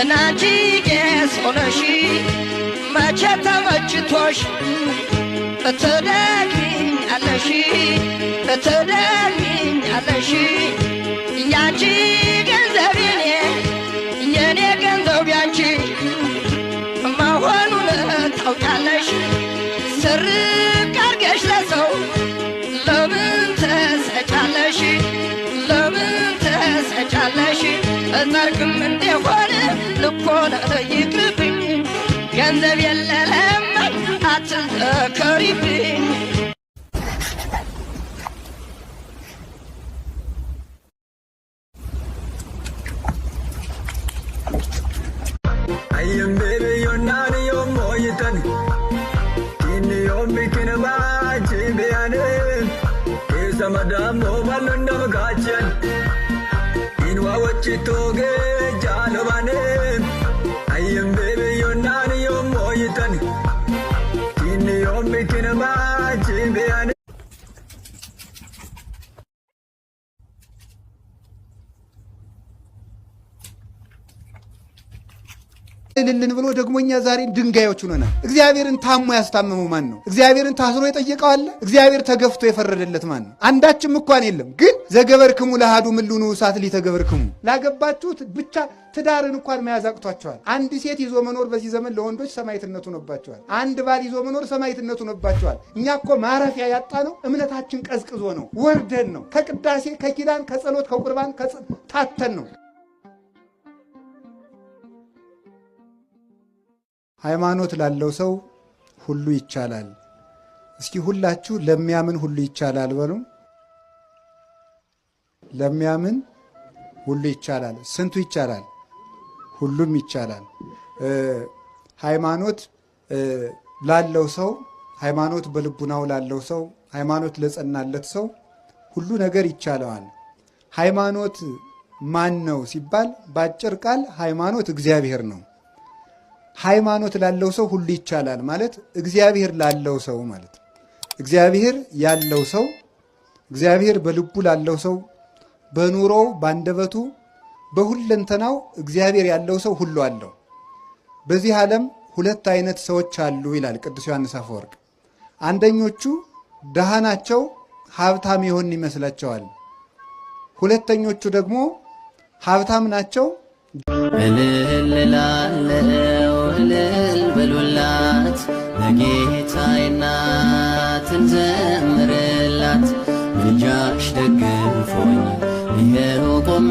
እናንቺ ቄስ ሆነሽ መቼ ተመችቶሽ ትደግሚኛለሽ ትደግሚኛለሽ ያንቺ ገንዘብ የኔ ገንዘብ ያንቺ መሆኑን ታውቂያለሽ ስርቅ አርገሽ ለሰው ለምን ትሰጫለሽ ለምን ትሰጫለሽ እጠርቅም እንደሆነ ልኮነ ይቅርብኝ ገንዘብ የለለም አትዘከሪብኝ Ayyam baby you're not your moyitan Kini yomikin bachi beyane Kesa madam no balundam gachan Inwa wachitoge jalobane Ayyam baby you're not your moyitan Kini yomikin bachi beyane ለልን ብሎ ደግሞኛ ዛሬ ድንጋዮች ሆነና እግዚአብሔርን ታሞ ያስታመመው ማን ነው? እግዚአብሔርን ታስሮ የጠየቀው አለ? እግዚአብሔር ተገፍቶ የፈረደለት ማን ነው? አንዳችም እንኳን የለም። ግን ዘገበርክሙ ለሃዱ ምሉኑ ሳት ሊተገበርክሙ ላገባችሁት ብቻ ትዳርን እንኳን መያዝ አቅቷቸዋል። አንድ ሴት ይዞ መኖር በዚህ ዘመን ለወንዶች ሰማዕትነቱ ነባቸዋል። አንድ ባል ይዞ መኖር ሰማዕትነቱ ነባቸዋል። እኛ እኮ ማረፊያ ያጣ ነው እምነታችን ቀዝቅዞ ነው ወርደን ነው ከቅዳሴ ከኪዳን ከጸሎት ከቁርባን ታተን ነው። ሃይማኖት ላለው ሰው ሁሉ ይቻላል። እስኪ ሁላችሁ ለሚያምን ሁሉ ይቻላል በሉ። ለሚያምን ሁሉ ይቻላል። ስንቱ ይቻላል? ሁሉም ይቻላል። ሃይማኖት ላለው ሰው፣ ሃይማኖት በልቡናው ላለው ሰው፣ ሃይማኖት ለጸናለት ሰው ሁሉ ነገር ይቻለዋል። ሃይማኖት ማን ነው ሲባል ባጭር ቃል ሃይማኖት እግዚአብሔር ነው። ሃይማኖት ላለው ሰው ሁሉ ይቻላል ማለት እግዚአብሔር ላለው ሰው ማለት እግዚአብሔር ያለው ሰው እግዚአብሔር በልቡ ላለው ሰው በኑሮው ባንደበቱ በሁለንተናው እግዚአብሔር ያለው ሰው ሁሉ አለው። በዚህ ዓለም ሁለት አይነት ሰዎች አሉ ይላል ቅዱስ ዮሐንስ አፈወርቅ። አንደኞቹ ደሃ ናቸው፣ ሀብታም ይሆን ይመስላቸዋል። ሁለተኞቹ ደግሞ ሀብታም ናቸው። እልል በሉላት ለጌታዬ እናት እንዘምርላት ልጃሽ ደግፎኝ ይሄው ቆሜ